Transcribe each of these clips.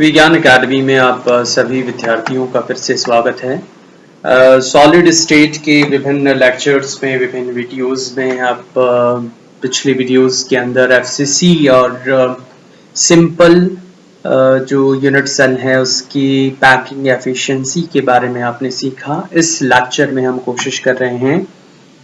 विज्ञान अकादमी में आप सभी विद्यार्थियों का फिर से स्वागत है। सॉलिड स्टेट के विभिन्न लेक्चर्स में, विभिन्न वीडियोस में आप पिछले वीडियोस के अंदर एफसीसी और सिंपल जो यूनिट सेल है उसकी पैकिंग एफिशिएंसी के बारे में आपने सीखा। इस लेक्चर में हम कोशिश कर रहे हैं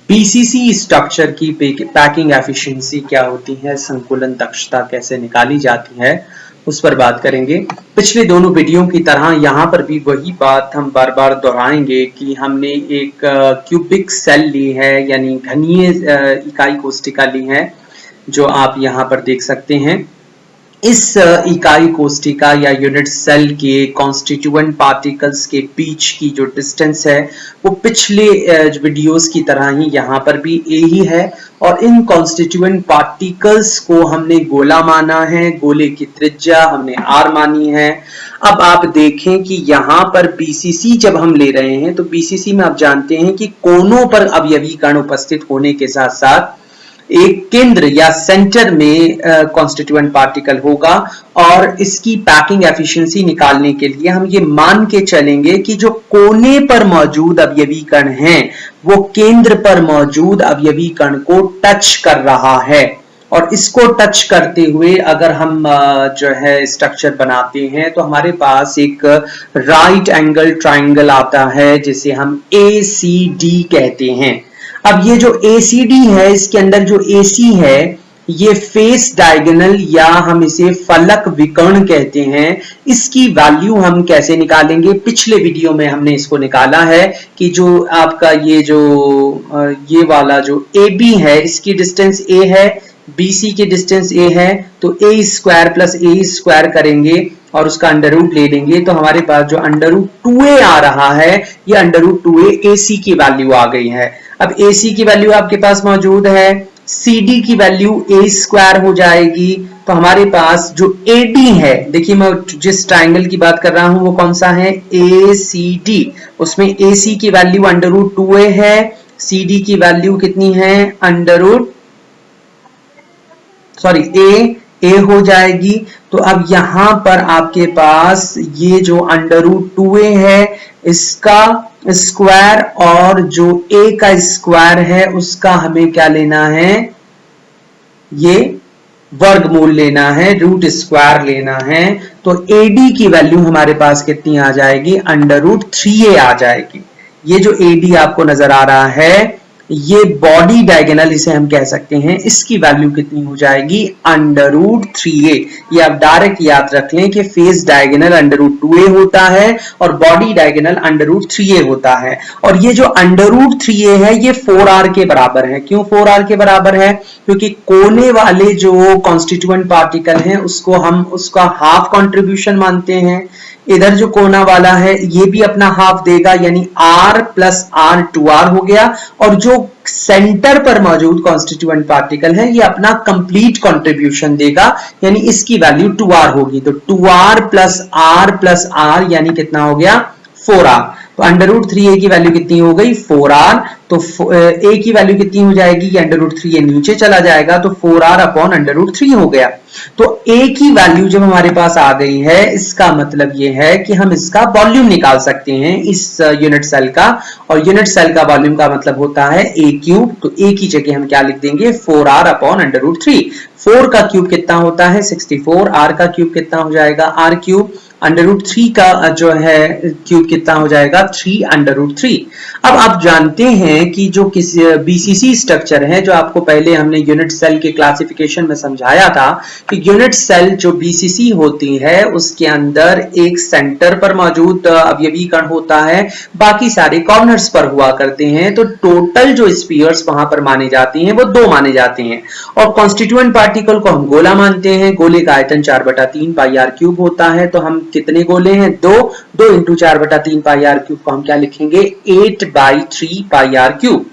बीसीसी स्ट्रक्चर की पैकिंग एफिशिएंसी क्या होती है, संकुलन दक्षता कैसे निकाली जाती है, उस पर बात करेंगे। पिछले दोनों वीडियो की तरह यहाँ पर भी वही बात हम बार बार दोहराएंगे कि हमने एक क्यूबिक सेल ली है, यानी घनीय इकाई कोष्टिका ली है, जो आप यहाँ पर देख सकते हैं। इस इकाई कोष्टिका या यूनिट सेल के कॉन्स्टिट्यूएंट पार्टिकल्स के बीच की जो डिस्टेंस है वो पिछले वीडियोस की तरह ही यहाँ पर भी ए ही है, और इन कॉन्स्टिट्यूएंट पार्टिकल्स को हमने गोला माना है, गोले की त्रिज्या हमने आर मानी है। अब आप देखें कि यहाँ पर बीसीसी जब हम ले रहे हैं तो बीसीसी में आप जानते हैं कि कोनों पर अवयवी कण उपस्थित होने के साथ साथ एक केंद्र या सेंटर में कॉन्स्टिट्यूएंट पार्टिकल होगा, और इसकी पैकिंग एफिशिएंसी निकालने के लिए हम ये मान के चलेंगे कि जो कोने पर मौजूद अवयवी कण हैं वो केंद्र पर मौजूद अवयवी कण को टच कर रहा है, और इसको टच करते हुए अगर हम जो है स्ट्रक्चर बनाते हैं तो हमारे पास एक राइट एंगल ट्राइंगल आता है जिसे हम ACD कहते हैं। अब ये जो ACD है, इसके अंदर जो AC है ये फेस डायगोनल या हम इसे फलक विकर्ण कहते हैं। इसकी वैल्यू हम कैसे निकालेंगे? पिछले वीडियो में हमने इसको निकाला है कि जो आपका ये वाला जो AB है इसकी डिस्टेंस A है, BC की डिस्टेंस A है, तो A square plus A square करेंगे और उसका अंडर रूट ले लेंगे, तो हमारे पास जो अंडर रूट 2A आ रहा है ये अंडर रूट 2A AC की वैल्यू आ गई है। अब AC की वैल्यू आपके पास मौजूद है, CD की वैल्यू A स्क्वायर हो जाएगी, तो हमारे पास जो AD है, देखिए मैं जिस ट्राइंगल की बात कर रहा हूं वो कौन सा है, ACD, उसमें AC की वैल्यू अंडर रूट 2A है, CD की वैल्यू कितनी है, A हो जाएगी। तो अब यहां पर आपके पास ये जो अंडर रूट 2A है इसका स्क्वायर और जो A का स्क्वायर है उसका हमें क्या लेना है, ये वर्गमूल लेना है, रूट स्क्वायर लेना है। तो AD की वैल्यू हमारे पास कितनी आ जाएगी, अंडर रूट 3A आ जाएगी। ये जो AD आपको नजर आ रहा है ये बॉडी डायगोनल इसे हम कह सकते हैं, इसकी वैल्यू कितनी हो जाएगी, अंडर रूट 3A। ये आप डायरेक्ट याद रख लें कि face diagonal under root 2A होता है और body diagonal under root 3A होता है। और ये जो अंडर रूट 3A है ये 4R के बराबर है। क्यों 4R के बराबर है? क्योंकि कोने वाले जो कॉन्स्टिट्यूएंट पार्टिकल हैं उसको हम उसका हाफ कंट्रीब्यूशन मानते हैं। इधर जो कोना वाला है ये भी अपना हाफ देगा, यानी R प्लस R 2R हो गया, और जो सेंटर पर मौजूद कॉन्स्टिट्यूएंट पार्टिकल है ये अपना कंप्लीट कंट्रीब्यूशन देगा, यानी इसकी वैल्यू 2R होगी। तो 2R प्लस R यानी कितना हो गया, 4R। तो अंडर रूट 3A की वैल्यू कितनी हो गई, 4R। तो A की वैल्यू कितनी हो जाएगी, अंडर रूट 3A नीचे चला जाएगा, तो 4R अपॉन अंडर रूट 3 हो गया। तो A की वैल्यू जब हमारे पास आ गई है इसका मतलब ये है कि हम इसका वॉल्यूम निकाल सकते हैं इस यूनिट सेल का, और यूनिट सेल का वॉल्यूम का मतलब होता है A क्यूब। तो A की जगह हम क्या लिख देंगे, 4R अपॉन अंडर रूट 3। 4 का क्यूब कितना होता है, 64। R का क्यूब कितना हो जाएगा, R क्यूब। अंडर रूट 3 का जो है क्यूब कितना हो जाएगा, 3 अंडर रूट 3। अब आप जानते हैं कि जो किसी बीसीसी स्ट्रक्चर है, जो आपको पहले हमने यूनिट सेल के क्लासिफिकेशन में समझाया था कि यूनिट सेल जो बीसीसी होती है उसके अंदर एक सेंटर पर मौजूद अवयवी कण होता है, बाकी सारे कॉर्नर्स पर हुआ करते हैं। तो टोटल जो स्फीयर्स वहां पर माने जाते हैं वो 2 माने जाते हैं, और कॉन्स्टिट्यूएंट पार्टिकल को हम गोला मानते हैं। गोले का आयतन 4/3 पाई आर क्यूब होता है। तो हम कितने गोले हैं, 2 इंटू 4/3 पाई आर क्यूब को हम क्या लिखेंगे, 8/3 पाई आर क्यूब।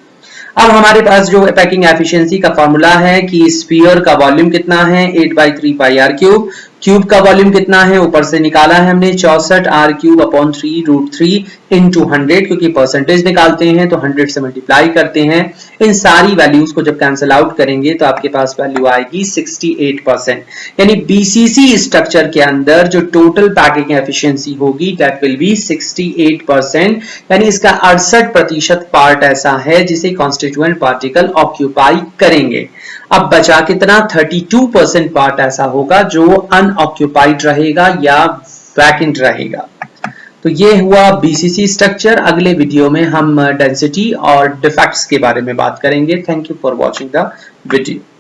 अब हमारे पास जो पैकिंग एफिशिएंसी का फॉर्मूला है कि स्फीयर का वॉल्यूम कितना है, 8/3 पाई आर क्यूब। क्यूब का वॉल्यूम कितना है ऊपर से निकाला है हमने 64 r³/3 into 100, क्योंकि परसेंटेज निकालते हैं तो 100 से मल्टीप्लाई करते हैं। इन सारी वैल्यूज को जब कैंसिल आउट करेंगे तो आपके पास वैल्यू आएगी 68%। यानी बीसीसी स्ट्रक्चर के अंदर जो टोटल पैकिंग एफिशिएंसी होगी दैट विल बी 68%। यानी इसका 68% पार्ट ऐसा है जिसे कॉन्स्टिट्यूएंट पार्टिकल ऑक्यूपाई करेंगे। अब बचा कितना? 32% पार्ट ऐसा होगा जो अनऑक्यूपाइड रहेगा या वैकेंट रहेगा। तो ये हुआ बीसीसी स्ट्रक्चर। अगले वीडियो में हम डेंसिटी और डिफेक्ट्स के बारे में बात करेंगे। Thank you for watching the video.